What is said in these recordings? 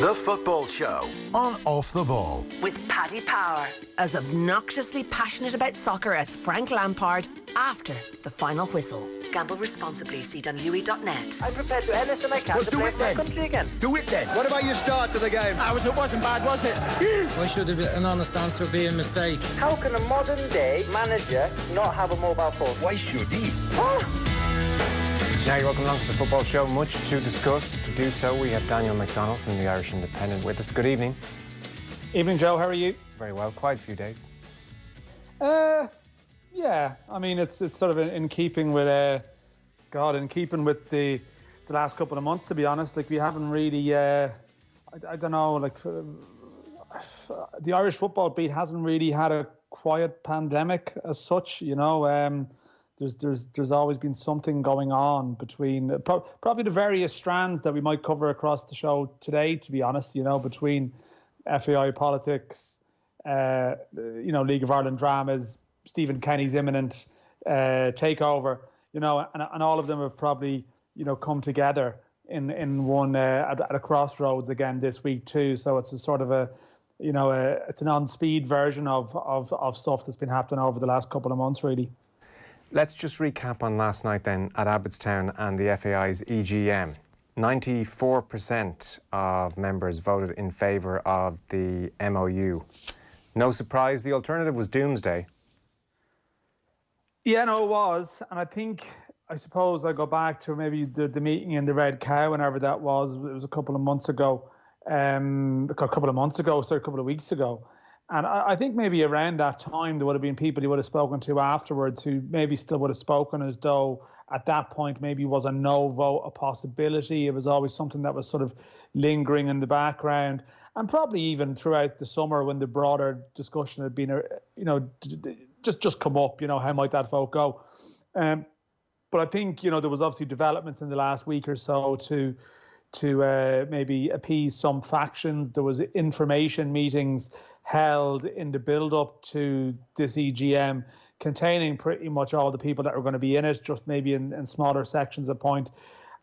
The Football Show on Off the Ball. With Paddy Power, as obnoxiously passionate about soccer as Frank Lampard after the final whistle. Gamble responsibly. See Dunlewy.net. I'm prepared to do anything I can to play for my country again. Do it then. What about your start to the game? It wasn't bad, was it? Why should an honest answer be a mistake? How can a modern day manager not have a mobile phone? Why should he? Now you're welcome along to the Football Show. Much to discuss. To do so, we have Daniel McDonnell from the Irish Independent with us. Good evening. Evening, Joe. How are you? Very well. Quite a few days. Yeah. I mean, it's sort of in keeping with with the last couple of months. To be honest, like we haven't really. I don't know. Like the Irish football beat hasn't really had a quiet pandemic as such. You know. There's always been something going on between probably the various strands that we might cover across the show today, to be honest, you know, between FAI politics, League of Ireland dramas, Stephen Kenny's imminent takeover, you know, and all of them have probably, you know, come together in one at a crossroads again this week too. So it's a sort of it's an on-speed version of stuff that's been happening over the last couple of months, really. Let's just recap on last night then at Abbottstown and the FAI's EGM. 94% of members voted in favour of the MOU. No surprise, the alternative was doomsday. Yeah, no, it was. And I suppose I go back to maybe the meeting in the Red Cow, whenever that was. It was a couple of weeks ago. And I think maybe around that time, there would have been people you would have spoken to afterwards who maybe still would have spoken as though at that point maybe was a no vote a possibility. It was always something that was sort of lingering in the background. And probably even throughout the summer when the broader discussion had been, just come up, you know, how might that vote go? But I think, you know, there was obviously developments in the last week or so to maybe appease some factions. There was information meetings held in the build-up to this EGM containing pretty much all the people that were going to be in it, just maybe in smaller sections of point.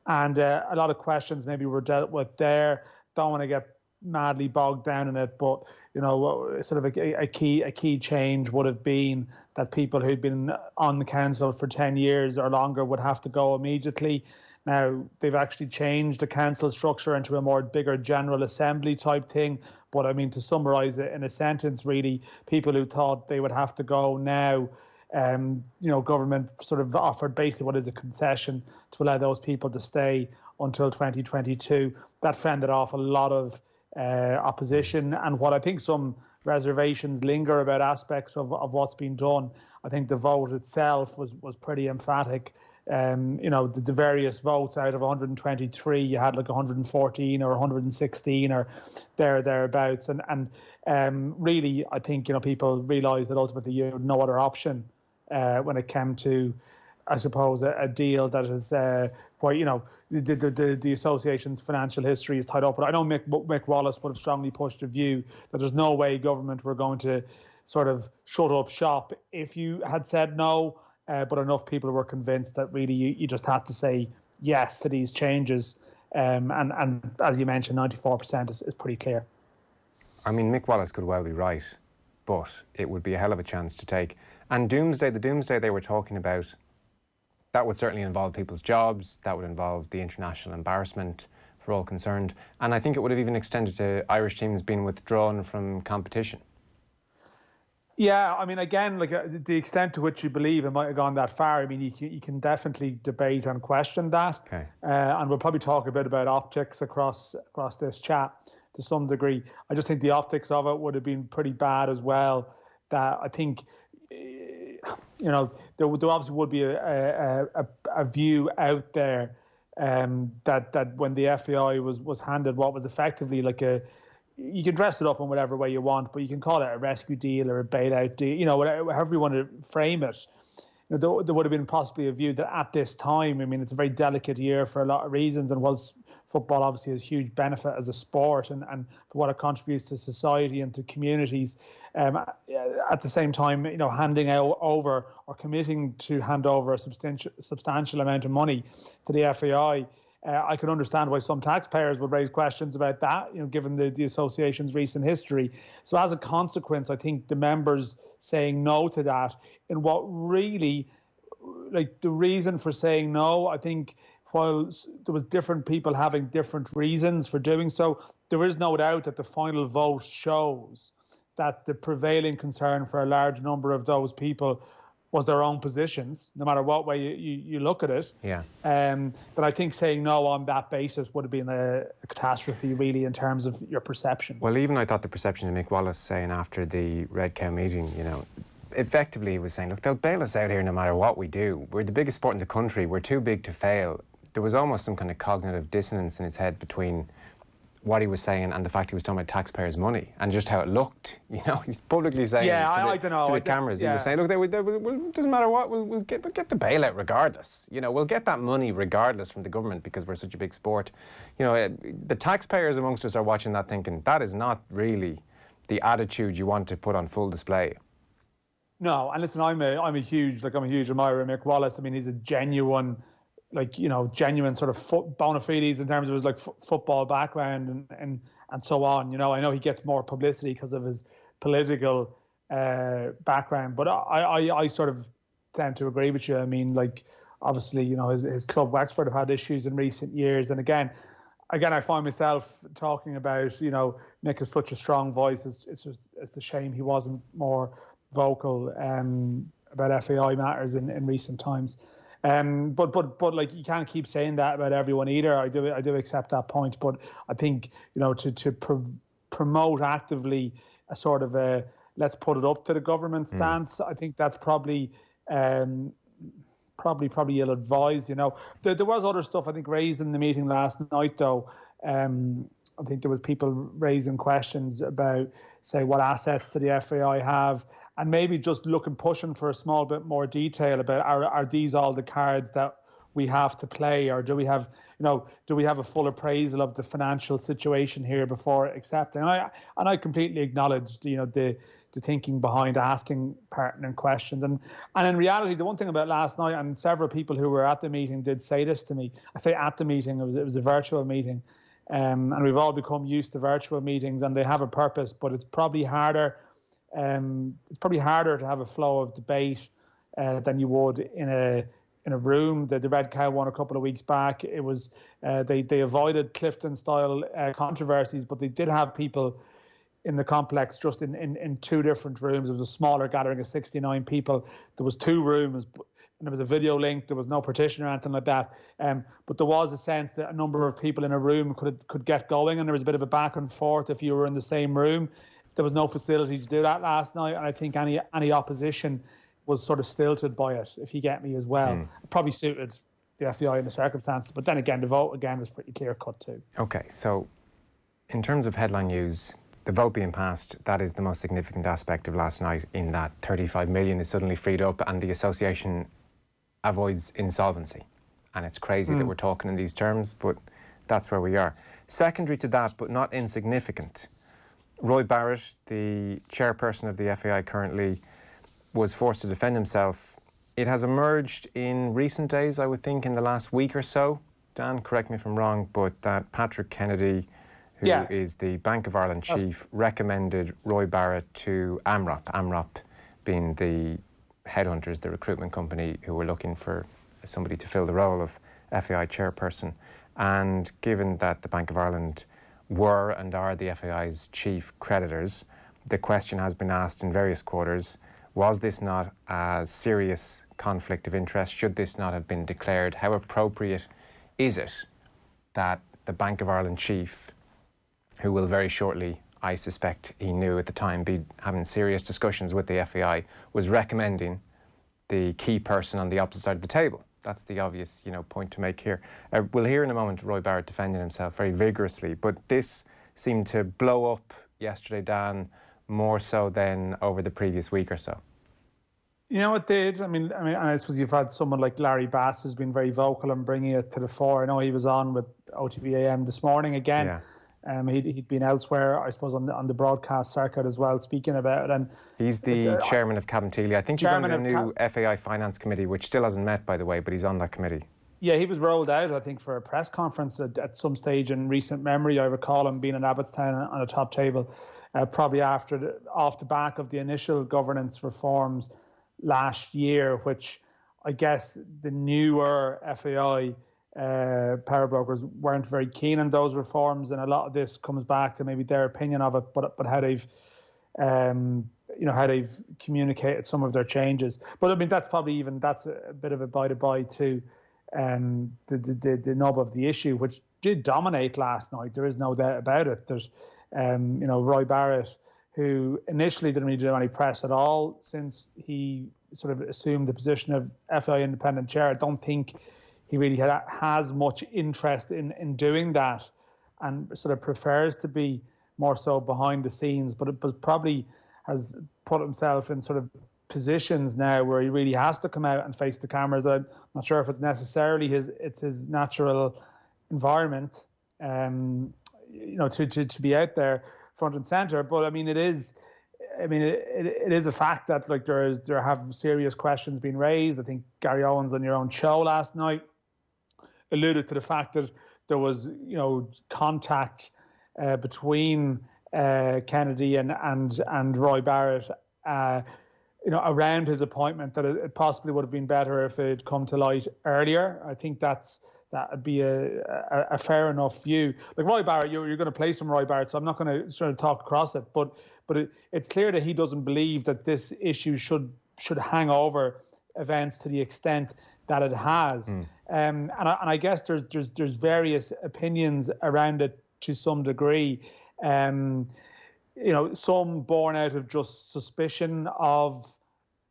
And a lot of questions maybe were dealt with there. Don't want to get madly bogged down in it, but, you know, sort of a key change would have been that people who'd been on the council for 10 years or longer would have to go immediately. Now, they've actually changed the council structure into a more bigger General Assembly type thing. But I mean, to summarise it in a sentence, really, people who thought they would have to go now, government sort of offered basically what is a concession to allow those people to stay until 2022. That fended off a lot of opposition, and what I think some reservations linger about aspects of what's been done. I think the vote itself was pretty emphatic. The various votes out of 123, you had like 114 or 116 or thereabouts. And really, I think, you know, people realised that ultimately you had no other option when it came to, I suppose, a deal that is quite, you know, the association's financial history is tied up. But I know Mick Wallace would have strongly pushed a view that there's no way government were going to sort of shut up shop if you had said no. But enough people were convinced that really you just had to say yes to these changes. And as you mentioned, 94% is pretty clear. I mean, Mick Wallace could well be right, but it would be a hell of a chance to take. And the doomsday they were talking about, that would certainly involve people's jobs, that would involve the international embarrassment for all concerned. And I think it would have even extended to Irish teams being withdrawn from competition. Yeah, I mean, again, like the extent to which you believe it might have gone that far, I mean, you can definitely debate and question that. Okay. And we'll probably talk a bit about optics across this chat to some degree. I just think the optics of it would have been pretty bad as well. That I think, you know, there obviously would be a view out there that when the FAI was handed what was effectively like you can dress it up in whatever way you want, but you can call it a rescue deal or a bailout deal, you know, however you want to frame it. You know, there would have been possibly a view that at this time, I mean, it's a very delicate year for a lot of reasons, and whilst football obviously has huge benefit as a sport and for what it contributes to society and to communities, at the same time, you know, handing over or committing to hand over a substantial amount of money to the FAI I can understand why some taxpayers would raise questions about that, given the association's recent history. So as a consequence, I think the members saying no to that, and what really, like the reason for saying no, I think while there was different people having different reasons for doing so, there is no doubt that the final vote shows that the prevailing concern for a large number of those people was their own positions, no matter what way you look at it. Yeah. But I think saying no on that basis would have been a catastrophe, really, in terms of your perception. Well, even I thought the perception of Mick Wallace saying after the Red Cow meeting, effectively he was saying, look, they'll bail us out here no matter what we do. We're the biggest sport in the country. We're too big to fail. There was almost some kind of cognitive dissonance in his head between what he was saying and the fact he was talking about taxpayers' money and just how it looked. He's publicly saying I don't know. to the cameras, he was saying, look, it doesn't matter what, we'll get the bailout regardless. We'll get that money regardless from the government because we're such a big sport. The taxpayers amongst us are watching that thinking, that is not really the attitude you want to put on full display. No, and listen, I'm a huge admirer of Mick Wallace. I mean, he's a genuine sort of bona fides in terms of his football background and so on. I know he gets more publicity because of his political background, but I sort of tend to agree with you. I mean, obviously, his club Wexford have had issues in recent years, and again, I find myself talking about Mick has such a strong voice. It's a shame he wasn't more vocal about FAI matters in recent times. But you can't keep saying that about everyone either. I do accept that point, but I think to promote actively a sort of a let's put it up to the government stance. I think that's probably ill advised. There was other stuff I think raised in the meeting last night though. I think there was people raising questions about, say, what assets do the FAI have, and maybe just pushing for a small bit more detail about are these all the cards that we have to play, or do we have a full appraisal of the financial situation here before accepting? And I completely acknowledge the thinking behind asking pertinent questions, and in reality, the one thing about last night, and several people who were at the meeting did say this to me. I say at the meeting, it was a virtual meeting. And we've all become used to virtual meetings, and they have a purpose, but it's probably harder. It's probably harder to have a flow of debate than you would in a room. The Red Cow one a couple of weeks back. It was they avoided Clifton-style controversies, but they did have people in the complex just in two different rooms. It was a smaller gathering of 69 people. There was two rooms. And there was a video link. There was no partition or anything like that. But there was a sense that a number of people in a room could get going, and there was a bit of a back and forth if you were in the same room. There was no facility to do that last night, and I think any opposition was sort of stilted by it, if you get me as well. It probably suited the FAI in the circumstances, but then again, the vote again was pretty clear cut too. Okay, so in terms of headline news, the vote being passed, that is the most significant aspect of last night, in that 35 million is suddenly freed up and the association avoids insolvency. And it's crazy that we're talking in these terms, but that's where we are. Secondary to that, but not insignificant, Roy Barrett, the chairperson of the FAI currently, was forced to defend himself. It has emerged in recent days, I would think, in the last week or so. Dan, correct me if I'm wrong, but that Patrick Kennedy, who is the Bank of Ireland chief, recommended Roy Barrett to AMROP being the headhunters, the recruitment company who were looking for somebody to fill the role of FAI chairperson. And given that the Bank of Ireland were and are the FAI's chief creditors, the question has been asked in various quarters, was this not a serious conflict of interest? Should this not have been declared? How appropriate is it that the Bank of Ireland chief, who will very shortly, I suspect he knew at the time, be having serious discussions with the FAI, was recommending the key person on the opposite side of the table? That's the obvious, point to make here. We'll hear in a moment Roy Barrett defending himself very vigorously, but this seemed to blow up yesterday, Dan, more so than over the previous week or so. It did. I mean, I suppose you've had someone like Larry Bass who's been very vocal and bringing it to the fore. I know he was on with OTB-AM this morning again. Yeah. He'd been elsewhere, I suppose, on the broadcast circuit as well, speaking about it. And he's the chairman of Cabinteely. I think he's on the new FAI Finance Committee, which still hasn't met, by the way, but he's on that committee. Yeah, he was rolled out, I think, for a press conference at some stage in recent memory. I recall him being in Abbottstown on a top table, probably off the back of the initial governance reforms last year, which I guess the newer FAI power brokers weren't very keen on those reforms, and a lot of this comes back to maybe their opinion of it, but how they've how they've communicated some of their changes. But I mean, that's a bit of a by to the nub of the issue, which did dominate last night. There is no doubt about it. There's Roy Barrett, who initially didn't really do any press at all since he sort of assumed the position of FAI independent chair. I don't think he really has much interest in doing that, and sort of prefers to be more so behind the scenes, but probably has put himself in sort of positions now where he really has to come out and face the cameras. I'm not sure if it's necessarily his natural environment, to be out there front and center. But I mean, it is a fact that like there have serious questions being raised. I think Gary Owens on your own show last night alluded to the fact that there was contact between Kennedy and Roy Barrett around his appointment, that it possibly would have been better if it had come to light earlier. I think that would be a fair enough view. Like Roy Barrett, you're going to play some Roy Barrett, so I'm not going to sort of talk across it, but it's clear that he doesn't believe that this issue should hang over events to the extent that it has. And I guess there's various opinions around it to some degree. Some born out of just suspicion of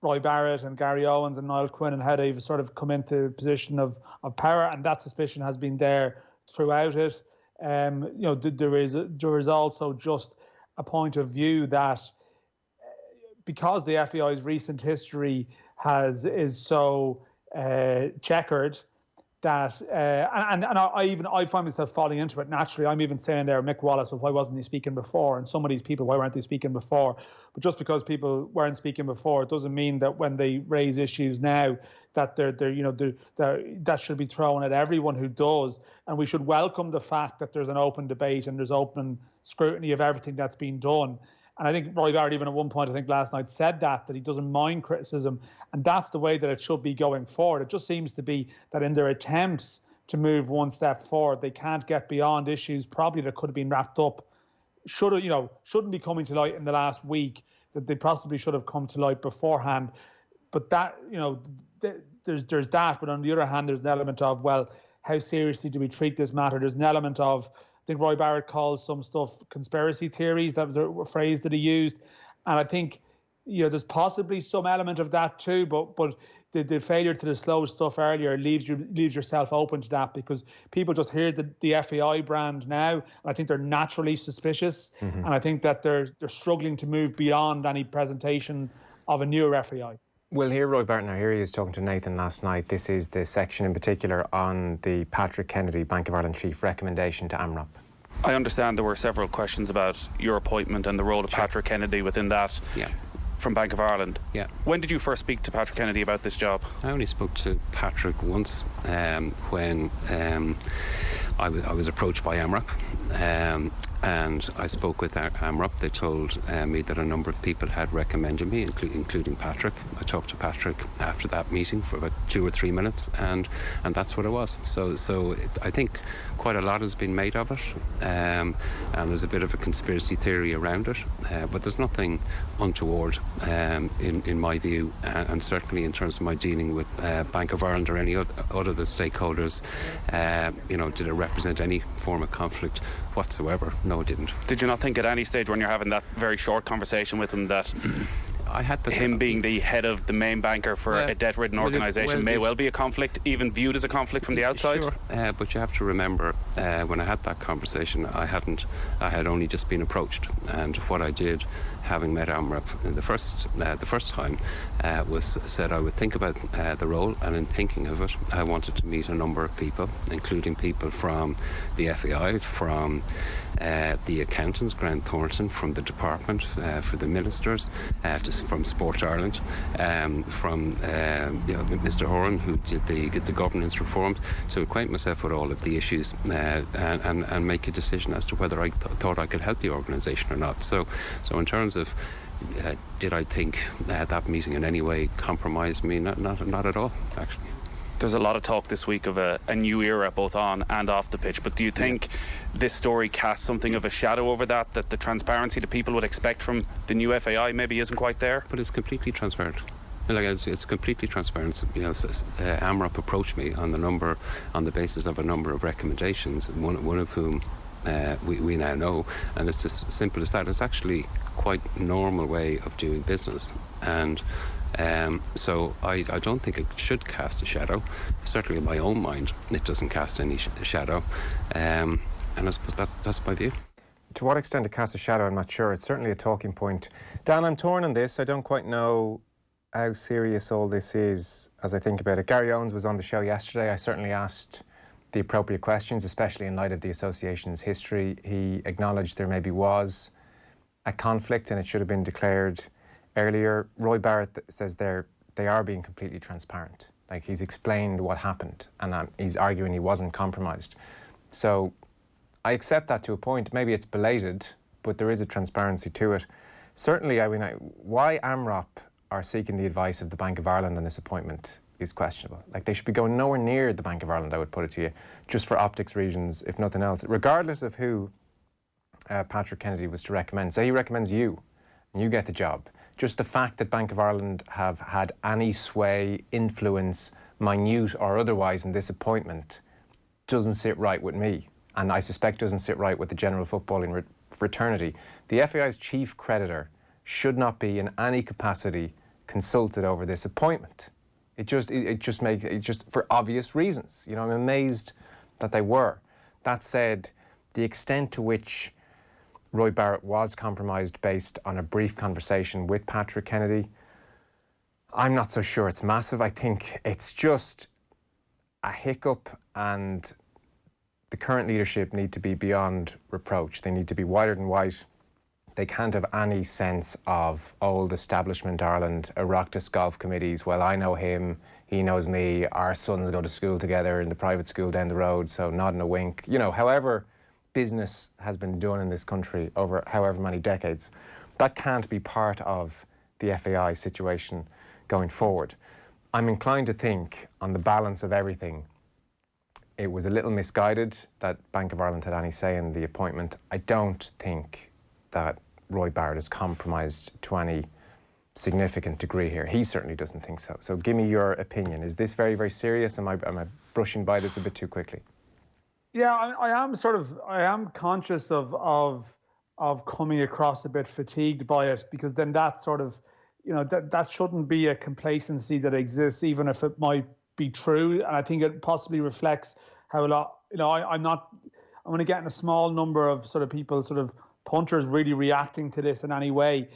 Roy Barrett and Gary Owens and Niall Quinn and how they've sort of come into a position of power, and that suspicion has been there throughout it. There is also just a point of view that because the FAI's recent history is so checkered, that I find myself falling into it naturally. I'm even saying there, Mick Wallace, well, why wasn't he speaking before? And some of these people, why weren't they speaking before? But just because people weren't speaking before, it doesn't mean that when they raise issues now that that should be thrown at everyone who does. And we should welcome the fact that there's an open debate and there's open scrutiny of everything that's been done. And I think Roy Barrett even at one point, I think last night, said that he doesn't mind criticism. And that's the way that it should be going forward. It just seems to be that in their attempts to move one step forward, they can't get beyond issues probably that could have been wrapped up. Shouldn't be coming to light in the last week, that they possibly should have come to light beforehand. But that, there's that. But on the other hand, there's an element of, well, how seriously do we treat this matter? There's an element of, I think Roy Barrett calls some stuff conspiracy theories. That was a phrase that he used. And I think, there's possibly some element of that too, but the failure to disclose stuff earlier leaves yourself open to that, because people just hear the FAI brand now, and I think they're naturally suspicious. Mm-hmm. And I think that they're struggling to move beyond any presentation of a newer FAI. We'll hear Roy Barrett now. Here he is talking to Nathan last night. This is the section in particular on the Patrick Kennedy, Bank of Ireland chief, recommendation to AMROP. I understand there were several questions about your appointment and the role of Patrick Kennedy within that from Bank of Ireland. Yeah. When did you first speak to Patrick Kennedy about this job? I only spoke to Patrick once when I was approached by AMROP. And I spoke with AMROP. They told me that a number of people had recommended me, including Patrick. I talked to Patrick after that meeting for about 2 or 3 minutes, and that's what it was. So I think quite a lot has been made of it, and there's a bit of a conspiracy theory around it, but there's nothing untoward in my view, and certainly in terms of my dealing with Bank of Ireland or any other of the stakeholders. Did it represent any form of conflict whatsoever? No, it didn't. Did you not think at any stage when you're having that very short conversation with him that I had him being the head of the main banker for a debt-ridden organisation may well be a conflict, even viewed as a conflict from the outside? Sure, but you have to remember when I had that conversation, I had only just been approached, and what I did, having met AMROP the first time, was said I would think about the role, and in thinking of it, I wanted to meet a number of people, including people from the FAI, from the accountants, Grant Thornton, from the department, for the ministers, to colleagues from Sport Ireland, from Mr. Horan, who did the governance reforms, to acquaint myself with all of the issues and make a decision as to whether I thought I could help the organisation or not. So in terms of did I think that meeting in any way compromised me? Not at all, actually. There's a lot of talk this week of a new era both on and off the pitch, but do you think this story casts something of a shadow over that the transparency that people would expect from the new FAI maybe isn't quite there? But it's completely transparent. Like it's completely transparent. AMROP approached me on the basis of a number of recommendations, one of whom we now know, and it's as simple as that. It's actually quite a normal way of doing business, and so I don't think it should cast a shadow. Certainly in my own mind, it doesn't cast any shadow, and I suppose that's my view. To what extent it casts a shadow, I'm not sure. It's certainly a talking point. Dan, I'm torn on this. I don't quite know how serious all this is as I think about it. Gary Owens was on the show yesterday. I certainly asked the appropriate questions, especially in light of the association's history. He acknowledged there maybe was a conflict and it should have been declared earlier. Roy Barrett says they are being completely transparent. Like, he's explained what happened, and he's arguing he wasn't compromised. So I accept that to a point. Maybe it's belated, but there is a transparency to it. Certainly, I mean, why AMROP are seeking the advice of the Bank of Ireland on this appointment is questionable. Like, they should be going nowhere near the Bank of Ireland, I would put it to you, just for optics reasons, if nothing else. Regardless of who Patrick Kennedy was to recommend. Say he recommends you, and you get the job. Just the fact that Bank of Ireland have had any sway, influence, minute or otherwise, in this appointment doesn't sit right with me, and I suspect doesn't sit right with the general footballing fraternity. The FAI's chief creditor should not be in any capacity consulted over this appointment. It just for obvious reasons. You know, I'm amazed that they were. That said, the extent to which Roy Barrett was compromised based on a brief conversation with Patrick Kennedy, I'm not so sure it's massive. I think it's just a hiccup, and the current leadership need to be beyond reproach. They need to be whiter than white. They can't have any sense of old establishment Ireland, Oireachtas golf committees. Well, I know him, he knows me, our sons go to school together in the private school down the road, so nod and a wink. You know, however business has been done in this country over however many decades, that can't be part of the FAI situation going forward. I'm inclined to think, on the balance of everything, it was a little misguided that Bank of Ireland had any say in the appointment. I don't think that Roy Barrett is compromised to any significant degree here. He certainly doesn't think so. So give me your opinion. Is this very, very serious? Am I brushing by this a bit too quickly? Yeah, I am conscious of coming across a bit fatigued by it, because then that sort of, you know, that shouldn't be a complacency that exists, even if it might be true. And I think it possibly reflects how a lot, you know, I'm going to get in a small number of sort of people, sort of punters, really reacting to this in any way.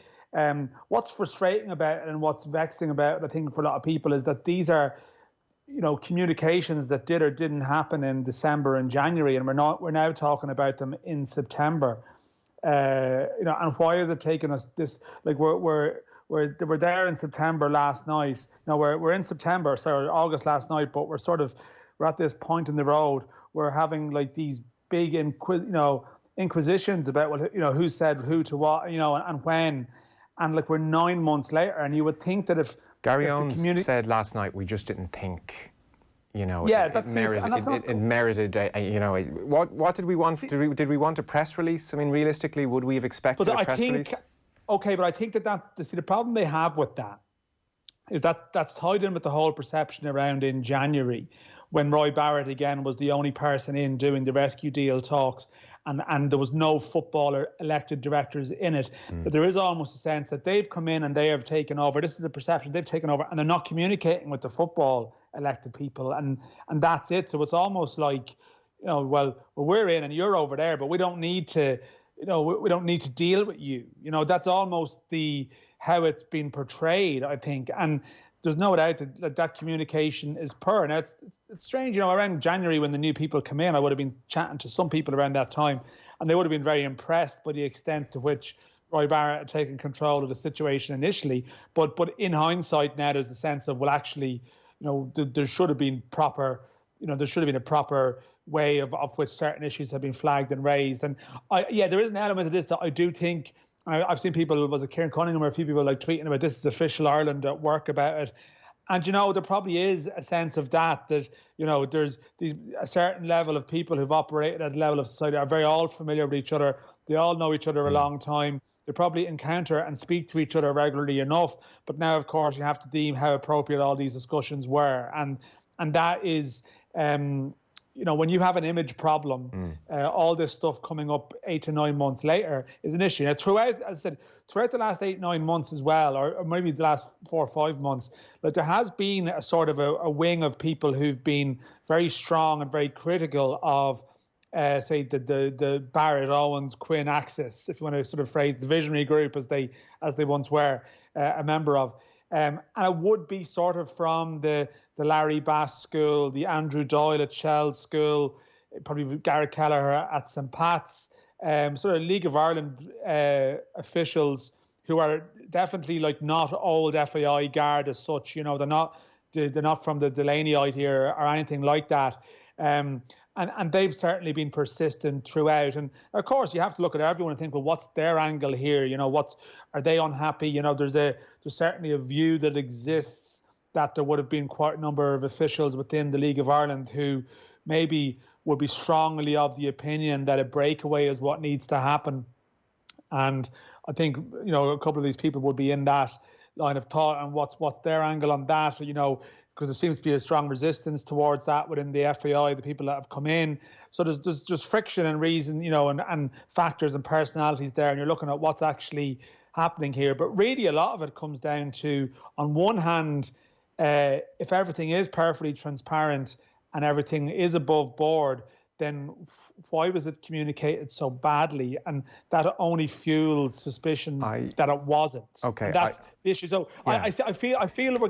What's frustrating about it and what's vexing about it, I think, for a lot of people, is that these are, you know, communications that did or didn't happen in December and January, and we're now talking about them in September. You know, and why is it taking us this? Like, we're there in September last night. No, we're in September, sorry, August last night, but we're at this point in the road. We're having like these big inquisitions about, well, you know, who said who to what, you know, and when, and like, we're 9 months later, and you would think that if Gary Owens said last night, we just didn't think, you know, yeah, it merited you know, what did we want? Did we want a press release? I mean, realistically, would we have expected a press release? Okay, but I think the problem they have with that is that that's tied in with the whole perception around in January, when Roy Barrett again was the only person in doing the rescue deal talks, and there was no footballer elected directors in it. But there is almost a sense that they've come in and they have taken over. This is a perception, they've taken over, and they're not communicating with the football elected people, and that's it. So it's almost like, you know, well, we're in and you're over there, but we don't need to, you know, we don't need to deal with you. You know, that's almost how it's been portrayed, I think. And there's no doubt that communication is poor. Now, it's strange, you know, around January when the new people come in, I would have been chatting to some people around that time, and they would have been very impressed by the extent to which Roy Barrett had taken control of the situation initially. But in hindsight now, there's the sense of, well, actually, there should have been proper, there should have been a proper way of which certain issues have been flagged and raised. And there is an element of this that I do think. I've seen people, was it Kieran Cunningham or a few people like tweeting about this is official Ireland at work about it. And, there probably is a sense of that, there's a certain level of people who've operated at a level of society are very all familiar with each other. They all know each other a long time. They probably encounter and speak to each other regularly enough. But now, of course, you have to deem how appropriate all these discussions were. And that is, when you have an image problem, all this stuff coming up 8 to 9 months later is an issue. Now, throughout the last 8-9 months as well, or maybe the last 4 or 5 months, like there has been a sort of a wing of people who've been very strong and very critical of, say, the Barrett, Owens, Quinn axis, if you want to sort of phrase the visionary group as they once were a member of. And it would be sort of from the Larry Bass school, the Andrew Doyle at Shell school, probably Garrett Kelleher at St. Pat's, sort of League of Ireland officials who are definitely like not old FAI guard as such. They're not from the Delaneyite here or anything like that. And they've certainly been persistent throughout. And of course, you have to look at everyone and think, well, what's their angle here? Are they unhappy? There's certainly a view that exists that there would have been quite a number of officials within the League of Ireland who maybe would be strongly of the opinion that a breakaway is what needs to happen. And I think, a couple of these people would be in that line of thought. And what's their angle on that? Because there seems to be a strong resistance towards that within the FAI, the people that have come in. So there's just friction and reason, and factors and personalities there, and you're looking at what's actually happening here. But really a lot of it comes down to, on one hand, if everything is perfectly transparent and everything is above board, then why was it communicated so badly? And that only fuels suspicion that it wasn't. Okay, and that's the issue. So yeah. I feel we're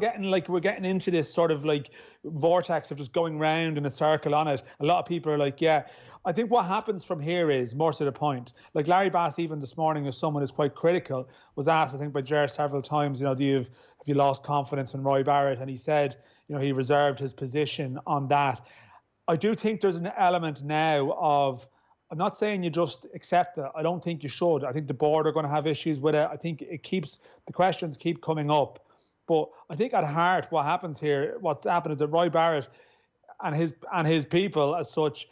getting into this sort of like vortex of just going round in a circle on it. A lot of people are like, yeah. I think what happens from here is more to the point. Like Larry Bass, even this morning, as someone who's quite critical, was asked, I think, by Ger several times, have you lost confidence in Roy Barrett? And he said, he reserved his position on that. I do think there's an element now of, I'm not saying you just accept it. I don't think you should. I think the board are going to have issues with it. I think the questions keep coming up. But I think at heart, what's happened is that Roy Barrett and his people as such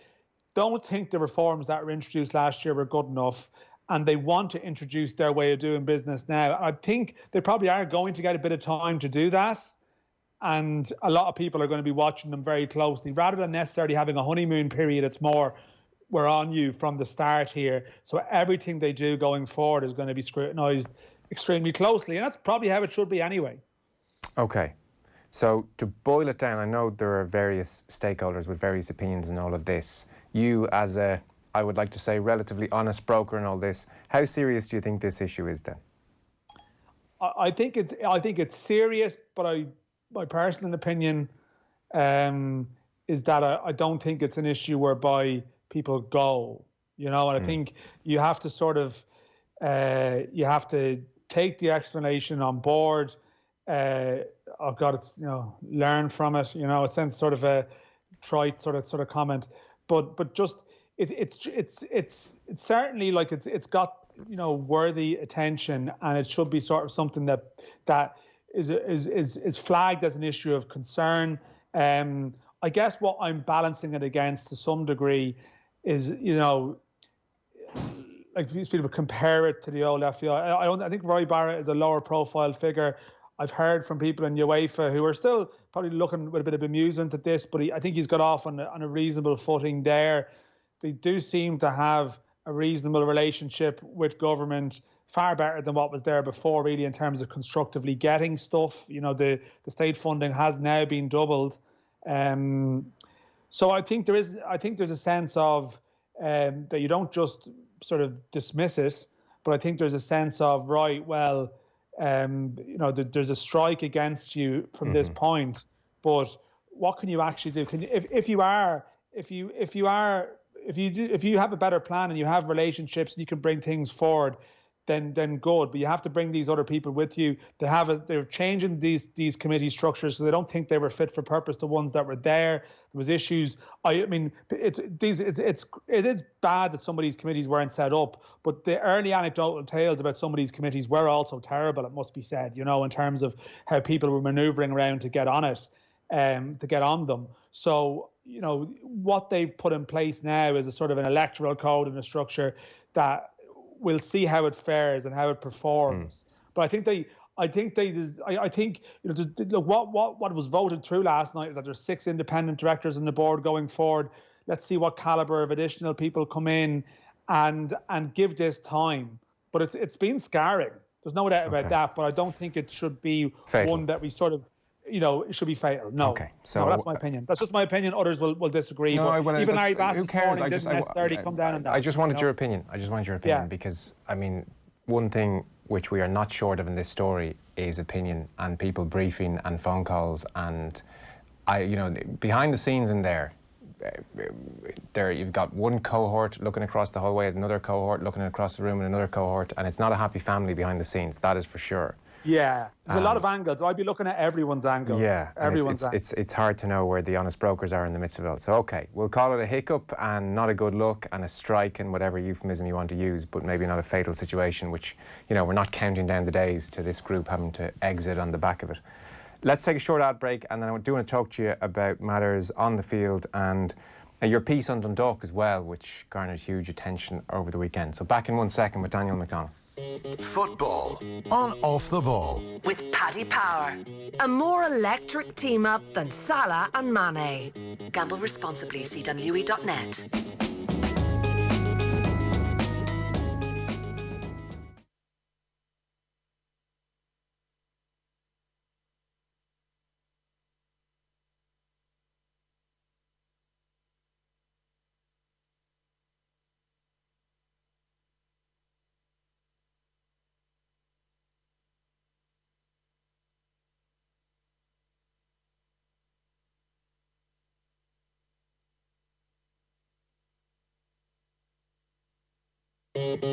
don't think the reforms that were introduced last year were good enough, and they want to introduce their way of doing business now. I think they probably are going to get a bit of time to do that, and a lot of people are going to be watching them very closely. Rather than necessarily having a honeymoon period, it's more, we're on you from the start here. So everything they do going forward is going to be scrutinised extremely closely, and that's probably how it should be anyway. Okay. So to boil it down, I know there are various stakeholders with various opinions in all of this. You, as I would like to say, relatively honest broker in all this, how serious do you think this issue is then? I think it's serious, but my personal opinion is that I don't think it's an issue whereby people go, and I think you have to sort of you have to take the explanation on board. Learn from it. It sounds sort of a trite sort of comment, but just it's certainly like it's got worthy attention, and it should be sort of something that is flagged as an issue of concern. I guess what I'm balancing it against to some degree is like these people compare it to the old FAI. I think Roy Barrett is a lower profile figure. I've heard from people in UEFA who are still probably looking with a bit of amusement at this, but I think he's got off on a reasonable footing there. They do seem to have a reasonable relationship with government, far better than what was there before, really, in terms of constructively getting stuff. The state funding has now been doubled. So I think there's a sense of that you don't just sort of dismiss it, but I think there's a sense of, right, well, there's a strike against you from this point, but what can you actually do? If you have a better plan and you have relationships and you can bring things forward, then good. But you have to bring these other people with you. They're changing these committee structures, so they don't think they were fit for purpose. The ones that were there, there was issues. I mean, it is bad that some of these committees weren't set up, but the early anecdotal tales about some of these committees were also terrible. It must be said, in terms of how people were manoeuvring around to get on it, to get on them. So what they've put in place now is a sort of an electoral code and a structure that we'll see how it fares and how it performs. But I think look, what was voted through last night is that there's 6 independent directors on the board going forward. Let's see what caliber of additional people come in and give this time. But it's been scarring. There's no doubt about that. But I don't think it should be fatal. One that we sort of, it should be fatal. No. Okay. So that's my opinion. That's just my opinion. Others will disagree. No, but even Larry Bass this morning didn't necessarily come down on that. I just wanted your opinion. Because, I mean, one thing which we are not short of in this story is opinion and people briefing and phone calls. And behind the scenes in there, you've got one cohort looking across the hallway, another cohort looking across the room, and another cohort, and it's not a happy family behind the scenes. That is for sure. Yeah, there's a lot of angles. I'd be looking at everyone's angle. Yeah, it's hard to know where the honest brokers are in the midst of it all. So, okay, we'll call it a hiccup and not a good look and a strike and whatever euphemism you want to use, but maybe not a fatal situation, which, we're not counting down the days to this group having to exit on the back of it. Let's take a short ad break, and then I do want to talk to you about matters on the field and your piece on Dundalk as well, which garnered huge attention over the weekend. So back in 1 second with Daniel McDonnell. Football on Off the Ball. With Paddy Power. A more electric team-up than Salah and Mane. Gamble responsibly. See Dunlewy.net.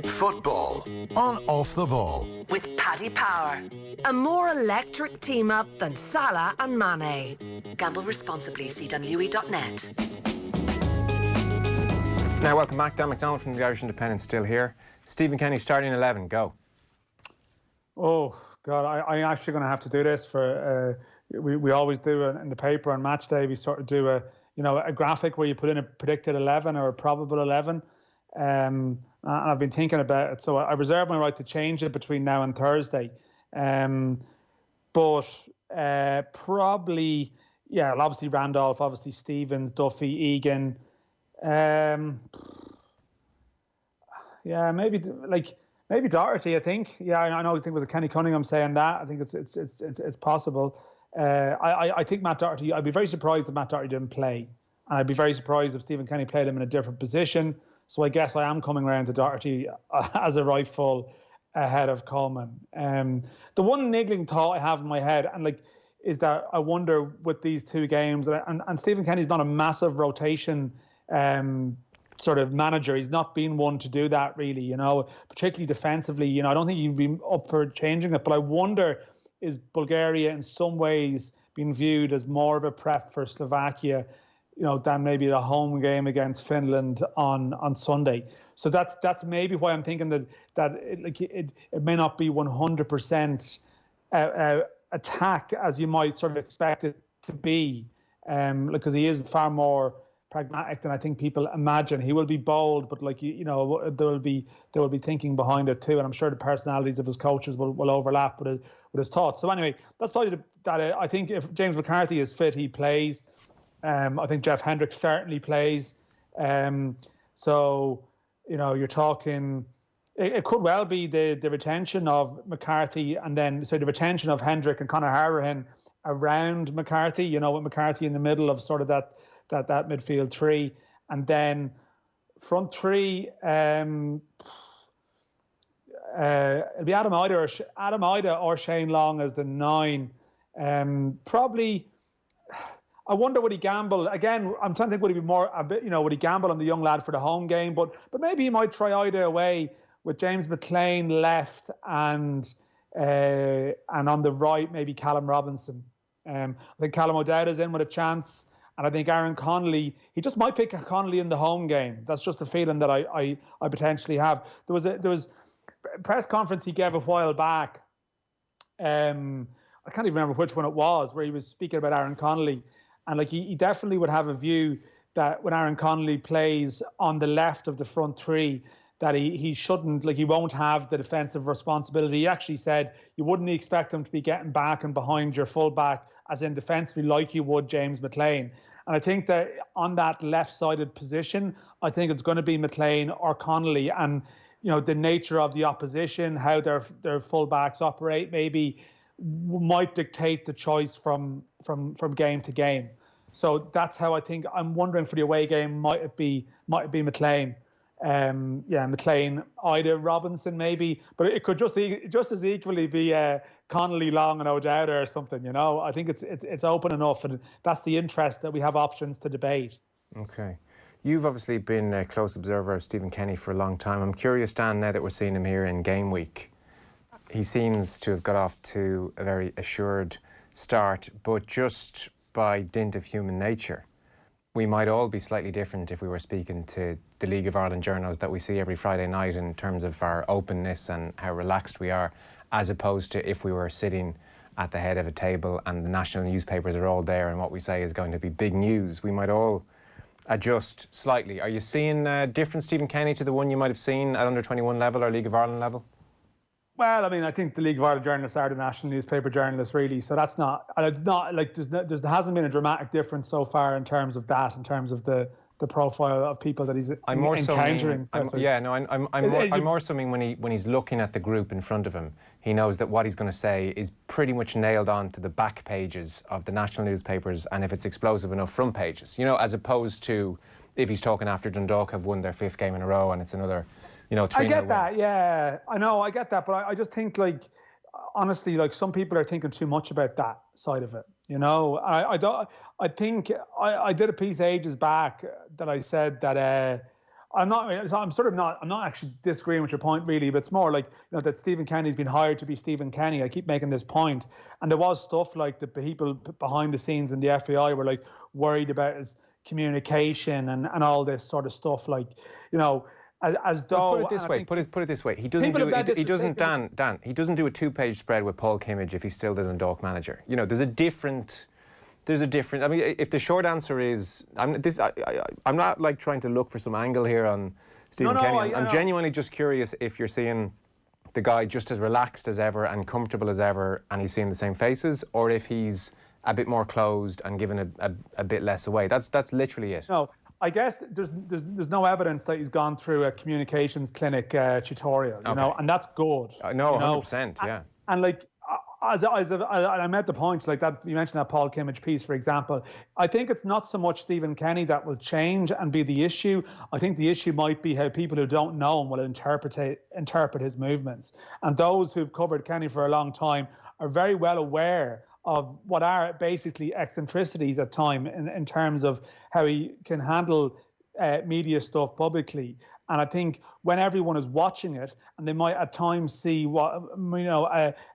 Football on Off the Ball. With Paddy Power. A more electric team-up than Salah and Mane. Gamble responsibly. See Dunlewy.net. Now, welcome back. Dan McDonnell from the Irish Independent still here. Stephen Kenny starting 11. Go. Oh, God. I'm actually going to have to do this for... we always do in the paper on match day. We sort of do a graphic where you put in a predicted 11 or a probable 11. And I've been thinking about it, so I reserve my right to change it between now and Thursday. But probably, obviously Randolph, obviously Stevens, Duffy, Egan. Maybe Doherty. I think. Yeah, I know. I think it was a Kenny Cunningham saying that. I think it's possible. I think Matt Doherty. I'd be very surprised if Matt Doherty didn't play, and I'd be very surprised if Stephen Kenny played him in a different position. So I guess I am coming around to Doherty as a right full ahead of Coleman. The one niggling thought I have in my head, is that I wonder with these two games, and Stephen Kenny's not a massive rotation sort of manager. He's not been one to do that really, particularly defensively. I don't think he'd be up for changing it. But I wonder, is Bulgaria in some ways being viewed as more of a prep for Slovakia, than maybe the home game against Finland on Sunday. So that's maybe why I'm thinking that it may not be 100% attack as you might sort of expect it to be, because he is far more pragmatic than I think people imagine. He will be bold, but there will be thinking behind it too, and I'm sure the personalities of his coaches will overlap with his thoughts. So anyway, that's probably I think if James McCarthy is fit, he plays. I think Jeff Hendrick certainly plays. So, you're talking, it could well be the retention of McCarthy and then, the retention of Hendrick and Conor Harrahan around McCarthy, with McCarthy in the middle of sort of that midfield three. And then front three, it'll be Adam Ida or Shane Long as the 9. Probably... I wonder, would he gamble again? I'm trying to think, would he be more would he gamble on the young lad for the home game? But maybe he might try Ida away with James McLean left and on the right maybe Callum Robinson. I think Callum O'Dowd is in with a chance, and I think Aaron Connolly, he just might pick Connolly in the home game. That's just a feeling that I potentially have. There was a press conference he gave a while back. I can't even remember which one it was, where he was speaking about Aaron Connolly, and like he definitely would have a view that when Aaron Connolly plays on the left of the front three, that he shouldn't, like he won't have the defensive responsibility. He actually said you wouldn't expect him to be getting back and behind your fullback, as in defensively, like you would James McLean. And I think that on that left-sided position, I think it's going to be McLean or Connolly. And, you know, the nature of the opposition, how their fullbacks operate, maybe might dictate the choice from game to game. So that's how I think. I'm wondering for the away game, might it be McLean? McLean, Ida, Robinson maybe, but it could just as equally be Connolly, Long and O'Dowd or something, you know. I think it's open enough, and that's the interest, that we have options to debate. Okay. You've obviously been a close observer of Stephen Kenny for a long time. I'm curious, Dan, now that we're seeing him here in game week, he seems to have got off to a very assured start, but just by dint of human nature, we might all be slightly different if we were speaking to the League of Ireland journos that we see every Friday night in terms of our openness and how relaxed we are, as opposed to if we were sitting at the head of a table and the national newspapers are all there and what we say is going to be big news. We might all adjust slightly. Are you seeing different Stephen Kenny to the one you might have seen at under-21 level or League of Ireland level? Well, I mean, I think the League of Ireland journalists are the national newspaper journalists, really. So that's not, and it's not like there hasn't been a dramatic difference so far in terms of that, in terms of the profile of people that he's encountering. I'm more so mean when he's looking at the group in front of him, he knows that what he's going to say is pretty much nailed on to the back pages of the national newspapers, and if it's explosive enough, front pages. You know, as opposed to if he's talking after Dundalk have won their 5th game in a row and it's another, 3-0 I get that, win. yeah. I know, I get that, but I just think, like, honestly, like, some people are thinking too much about that side of it. You know, I think I did a piece ages back that I said that I'm not actually disagreeing with your point really, but it's more like, that Stephen Kenny's been hired to be Stephen Kenny. I keep making this point, and there was stuff like the people behind the scenes in the FAI were like worried about his communication and all this sort of stuff, like, as though. Put it this way. He doesn't do a 2-page spread with Paul Kimmage if he's still the Dundalk manager. There's a different. I mean, if the short answer is, I'm not like trying to look for some angle here on Stephen Kenny. I'm genuinely just curious if you're seeing the guy just as relaxed as ever and comfortable as ever, and he's seeing the same faces, or if he's a bit more closed and giving a bit less away. That's literally it. No. I guess there's no evidence that he's gone through a communications clinic tutorial, and that's good. No, 100%, yeah. And like, as I made the point, like that, you mentioned that Paul Kimmage piece, for example. I think it's not so much Stephen Kenny that will change and be the issue. I think the issue might be how people who don't know him will interpret his movements. And those who've covered Kenny for a long time are very well aware of what are basically eccentricities at time in terms of how he can handle media stuff publicly. And I think when everyone is watching it, and they might at times see what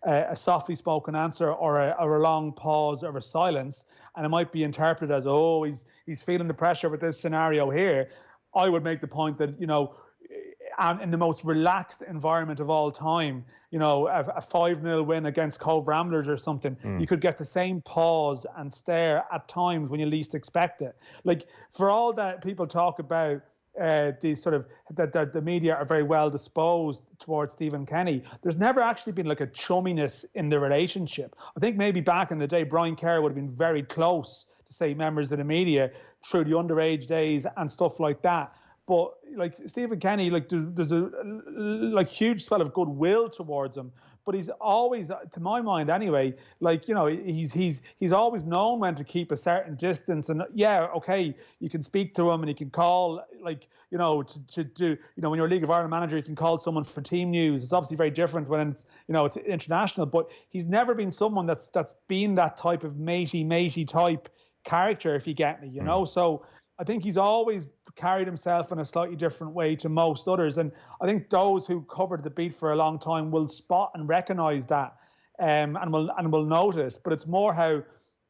a softly spoken answer or a long pause or a silence, and it might be interpreted as, oh, he's feeling the pressure with this scenario here. I would make the point that, in the most relaxed environment of all time, a 5-0 win against Cove Ramblers or something, you could get the same pause and stare at times when you least expect it. Like, for all that people talk about the sort of that the media are very well disposed towards Stephen Kenny, there's never actually been like a chumminess in the relationship. I think maybe back in the day, Brian Kerr would have been very close to, say, members of the media through the underage days and stuff like that. But like Stephen Kenny, like there's a like huge swell of goodwill towards him. But he's always, to my mind anyway, like, he's always known when to keep a certain distance. And yeah, okay, you can speak to him and you can call, like, to do, when you're a League of Ireland manager, you can call someone for team news. It's obviously very different when it's, it's international. But he's never been someone that's been that type of matey type character, if you get me, So I think he's always carried himself in a slightly different way to most others. And I think those who covered the beat for a long time will spot and recognise that, and will note it. But it's more how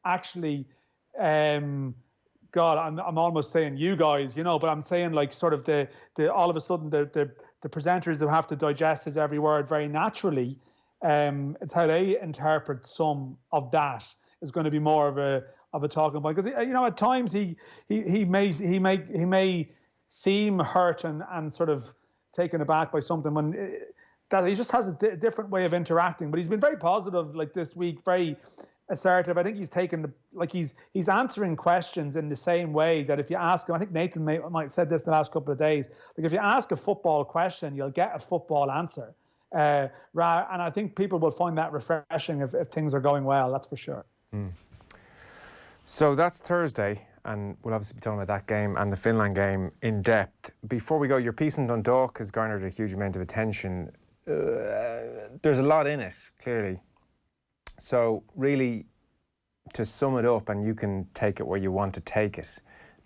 actually, God, I'm almost saying you guys, but I'm saying like sort of the all of a sudden the presenters who have to digest his every word very naturally. It's how they interpret some of that is going to be more of a talking point, because at times he may seem hurt and sort of taken aback by something when that he just has a different way of interacting. But he's been very positive, like this week, very assertive. I think he's taken he's answering questions in the same way that if you ask him, I think Nathan might have said this the last couple of days, like if you ask a football question, you'll get a football answer. And I think people will find that refreshing if things are going well, that's for sure. So that's Thursday, and we'll obviously be talking about that game and the Finland game in depth. Before we go, your piece in Dundalk has garnered a huge amount of attention. There's a lot in it, clearly. So really, to sum it up, and you can take it where you want to take it,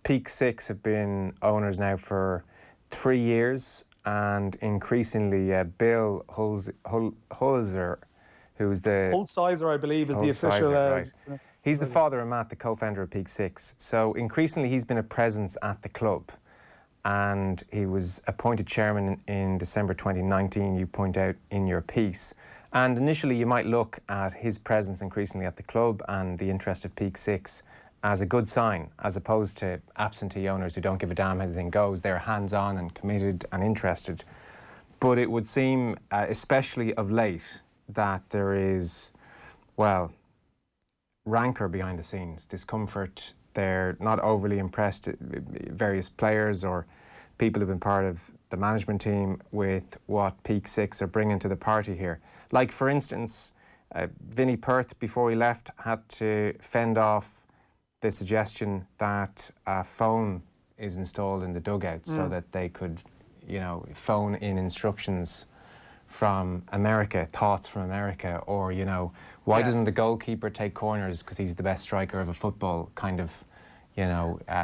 Peak Six have been owners now for 3 years, and increasingly Bill Hulser, who's the... Hulsizer, I believe, is the official... right. He's the father of Matt, the co-founder of Peak Six. So increasingly he's been a presence at the club. And he was appointed chairman in December 2019, you point out in your piece. And initially you might look at his presence increasingly at the club and the interest of Peak Six as a good sign, as opposed to absentee owners who don't give a damn how anything goes. They're hands-on and committed and interested. But it would seem, especially of late, that there is, well, rancour behind the scenes, discomfort. They're not overly impressed, various players or people who've been part of the management team, with what Peak Six are bringing to the party here. Like, for instance, Vinnie Perth, before he left, had to fend off the suggestion that a phone is installed in the dugout so that they could, phone in instructions from America, thoughts from America, or, why doesn't the goalkeeper take corners because he's the best striker of a football, kind of,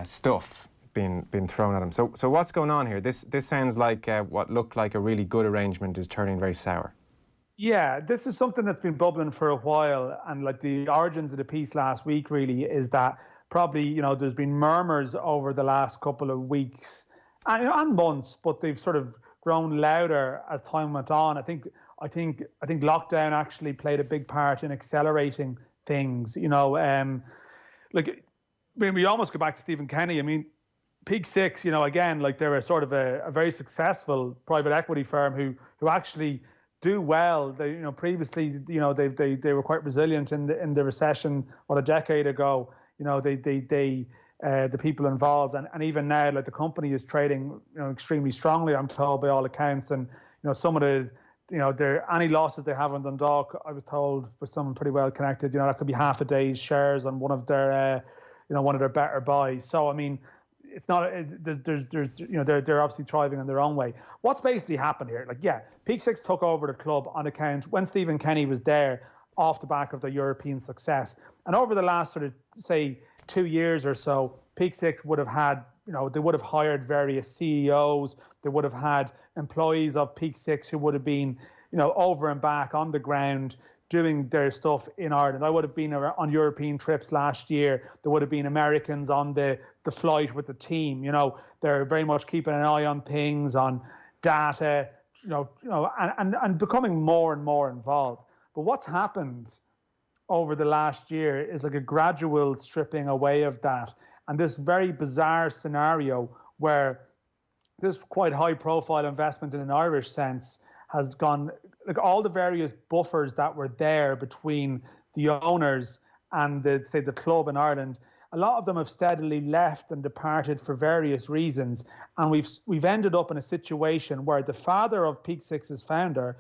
stuff being thrown at him. So what's going on here? This sounds like what looked like a really good arrangement is turning very sour. Yeah, this is something that's been bubbling for a while, and like the origins of the piece last week really is that probably, there's been murmurs over the last couple of weeks and months, but they've sort of grown louder as time went on. I think lockdown actually played a big part in accelerating things. Like when we almost go back to Stephen Kenny. I mean, Peak Six, again, like they're a sort of a very successful private equity firm who actually do well. They, previously, they were quite resilient in the recession a decade ago. The people involved, and even now, like the company is trading, extremely strongly, I'm told, by all accounts. And some of the, any losses they have on Dundalk, I was told, was someone pretty well connected. That could be half a day's shares on one of their better buys. So I mean, it's not. They're obviously thriving in their own way. What's basically happened here? Like, yeah, Peak Six took over the club on account when Stephen Kenny was there, off the back of the European success, and over the last sort of, say, 2 years or so, Peak Six would have had, they would have hired various CEOs. They would have had employees of Peak Six who would have been, over and back on the ground doing their stuff in Ireland. I would have been on European trips last year. There would have been Americans on the flight with the team. They're very much keeping an eye on things, on data, and becoming more and more involved. But what's happened over the last year is like a gradual stripping away of that, and this very bizarre scenario where this quite high profile investment in an Irish sense has gone, like all the various buffers that were there between the owners and the club in Ireland, a lot of them have steadily left and departed for various reasons, and we've ended up in a situation where the father of Peak Six's founder,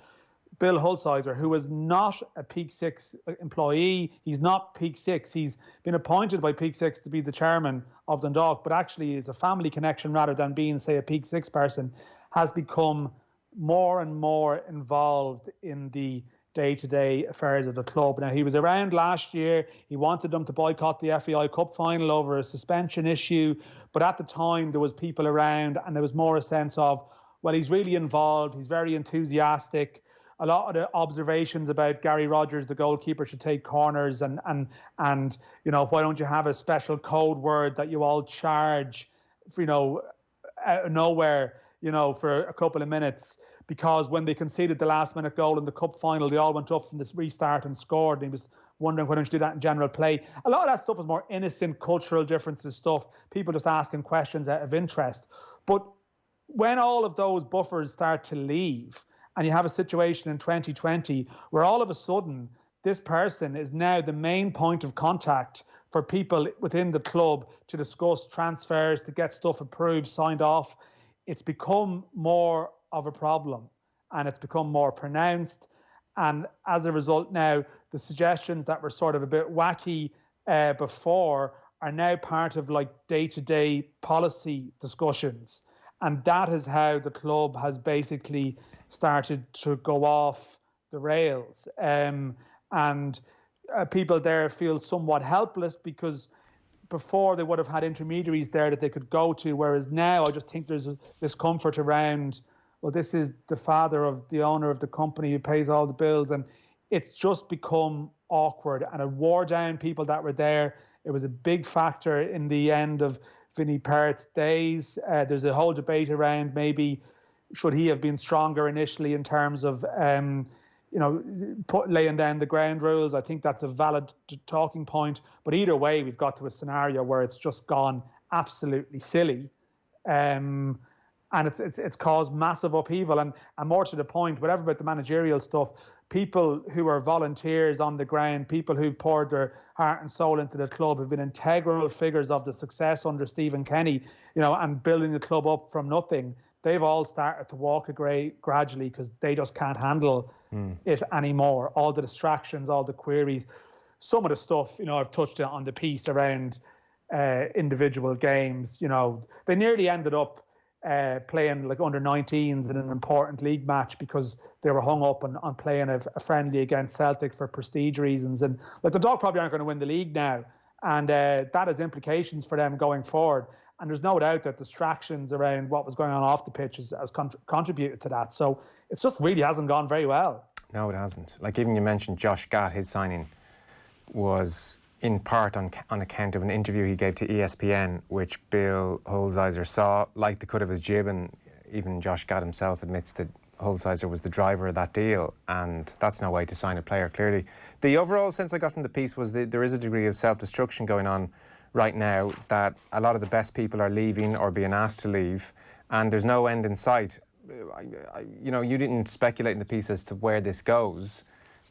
Bill Hulsizer, who is not a Peak Six employee, he's not Peak Six, he's been appointed by Peak Six to be the chairman of Dundalk, but actually is a family connection rather than being, say, a Peak Six person, has become more and more involved in the day-to-day affairs of the club. Now, he was around last year. He wanted them to boycott the FAI Cup final over a suspension issue. But at the time, there was people around, and there was more a sense of, well, he's really involved. He's very enthusiastic. A lot of the observations about Gary Rogers, the goalkeeper, should take corners, and you know, why don't you have a special code word that you all charge, you know, out of nowhere, you know, for a couple of minutes, because when they conceded the last-minute goal in the cup final, they all went up from this restart and scored. And he was wondering, why don't you do that in general play? A lot of that stuff is more innocent cultural differences stuff, people just asking questions out of interest. But when all of those buffers start to leave, and you have a situation in 2020 where all of a sudden this person is now the main point of contact for people within the club to discuss transfers, to get stuff approved, signed off, it's become more of a problem, and it's become more pronounced. And as a result now, the suggestions that were sort of a bit wacky before are now part of like day-to-day policy discussions. And that is how the club has basically started to go off the rails. People there feel somewhat helpless, because before they would have had intermediaries there that they could go to, whereas now I just think there's this comfort around, well, this is the father of the owner of the company who pays all the bills, and it's just become awkward, and it wore down people that were there. It was a big factor in the end of Vinnie Perrett's days. There's a whole debate around maybe should he have been stronger initially in terms of laying down the ground rules. I think that's a valid talking point. But either way, we've got to a scenario where it's just gone absolutely silly. And it's caused massive upheaval. And more to the point, whatever about the managerial stuff, people who are volunteers on the ground, people who've poured their heart and soul into the club, have been integral figures of the success under Stephen Kenny, and building the club up from nothing. They've all started to walk away gradually because they just can't handle it anymore. All the distractions, all the queries, some of the stuff, I've touched on the piece around individual games. They nearly ended up playing like under 19s in an important league match because they were hung up on playing a friendly against Celtic for prestige reasons. And like the Dog probably aren't going to win the league now. And that has implications for them going forward. And there's no doubt that distractions around what was going on off the pitch has contributed to that. So it just really hasn't gone very well. No, it hasn't. Like even you mentioned Josh Gatt, his signing was in part on account of an interview he gave to ESPN, which Bill Holzhauser saw, liked the cut of his jib, and even Josh Gatt himself admits that Holzhauser was the driver of that deal, and that's no way to sign a player, clearly. The overall sense I got from the piece was that there is a degree of self-destruction going on right now, that a lot of the best people are leaving or being asked to leave, and there's no end in sight. You didn't speculate in the piece as to where this goes.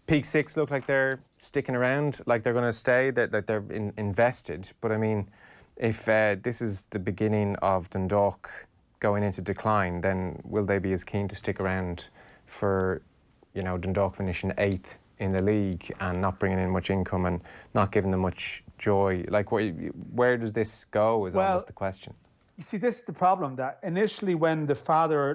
Peak Six look like they're sticking around, like they're going to stay, that they're invested. But I mean, if this is the beginning of Dundalk going into decline, then will they be as keen to stick around for, Dundalk finishing 8th in the league and not bringing in much income and not giving them much joy? Like, where does this go is almost the question. You see, this is the problem, that initially when the father,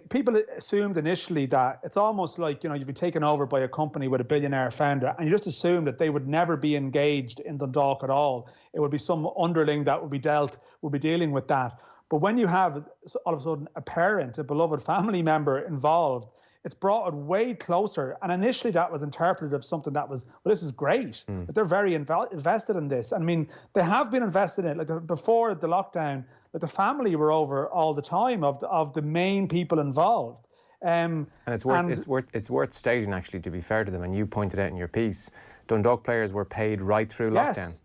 people assumed initially that it's almost like, you've been taken over by a company with a billionaire founder, and you just assume that they would never be engaged in Dundalk at all. It would be some underling that would be dealing with that. But when you have all of a sudden a parent, a beloved family member involved, it's brought it way closer. And initially that was interpreted of something that was, well, this is great. But they're very invested in this. I mean, they have been invested in it. Like before the lockdown, the family were over all the time of the main people involved. And it's worth stating, actually, to be fair to them, and you pointed out in your piece, Dundalk players were paid right through lockdown.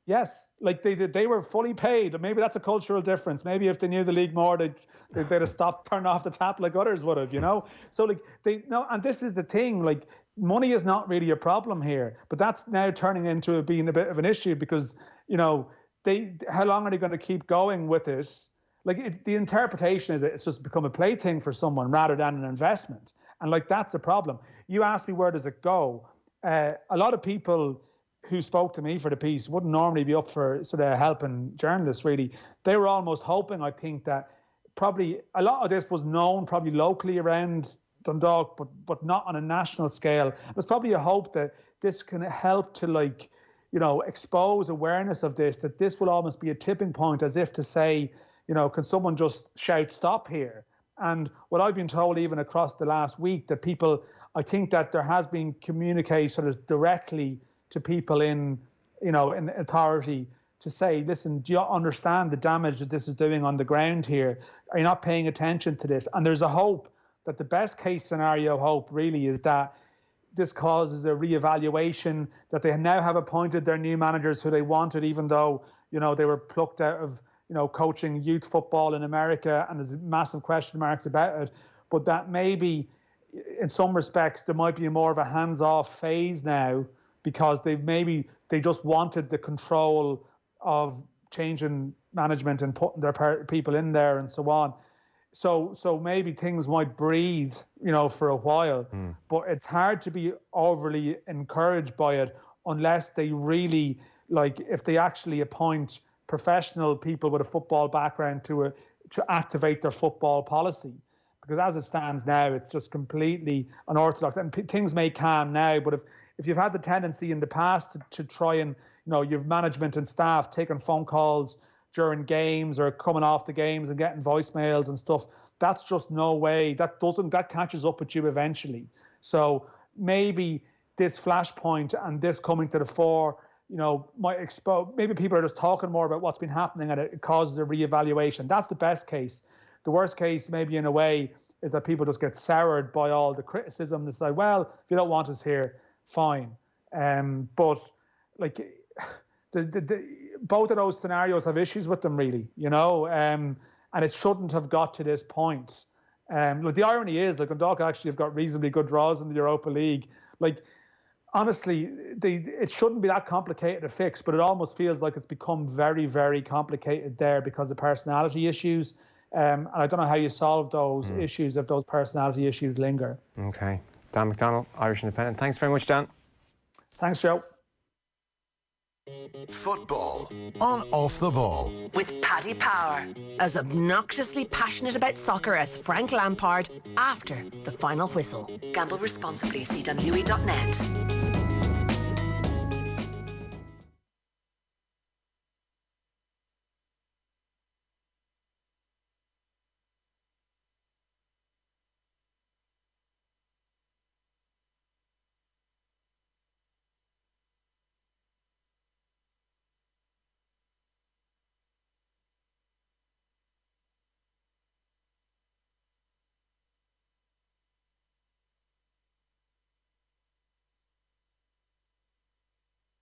Yes, like they were fully paid. Maybe that's a cultural difference. Maybe if they knew the league more, they'd have stopped, turned off the tap like others would have, So and this is the thing, like money is not really a problem here, but that's now turning into being a bit of an issue because, how long are they going to keep going with it? Like the interpretation is that it's just become a plaything for someone rather than an investment. And that's a problem. You asked me, where does it go? A lot of people who spoke to me for the piece wouldn't normally be up for sort of helping journalists, really. They were almost hoping, I think, that probably a lot of this was known probably locally around Dundalk, but not on a national scale. There's probably a hope that this can help to, like, expose awareness of this, that this will almost be a tipping point, as if to say, can someone just shout stop here? And what I've been told even across the last week, that people, I think that there has been communicated sort of directly to people in authority to say, listen, do you understand the damage that this is doing on the ground here? Are you not paying attention to this? And there's a hope that the best case scenario hope really is that this causes a reevaluation, that they now have appointed their new managers who they wanted, even though, they were plucked out of, coaching youth football in America, and there's massive question marks about it. But that maybe in some respects there might be more of a hands-off phase now, because they just wanted the control of changing management and putting their people in there and so on. So maybe things might breathe, for a while, but it's hard to be overly encouraged by it unless they really, if they actually appoint professional people with a football background to activate their football policy. Because as it stands now, it's just completely unorthodox. And things may calm now, but if you've had the tendency in the past to try and, you've management and staff taking phone calls during games or coming off the games and getting voicemails and stuff, that's just no way. That catches up with you eventually. So maybe this flashpoint and this coming to the fore, might expose, maybe people are just talking more about what's been happening and it causes a reevaluation. That's the best case. The worst case, maybe in a way, is that people just get soured by all the criticism. They say, well, if you don't want us here, fine. But both of those scenarios have issues with them, really, and it shouldn't have got to this point. The irony is, Dundalk actually have got reasonably good draws in the Europa League. Honestly, it shouldn't be that complicated to fix, but it almost feels like it's become very, very complicated there because of personality issues. And I don't know how you solve those issues if those personality issues linger. Okay. Dan McDonnell, Irish Independent. Thanks very much, Dan. Thanks, Joe. Football on Off the Ball. With Paddy Power, as obnoxiously passionate about soccer as Frank Lampard after the final whistle. Gamble responsibly. See Dunlewy.net.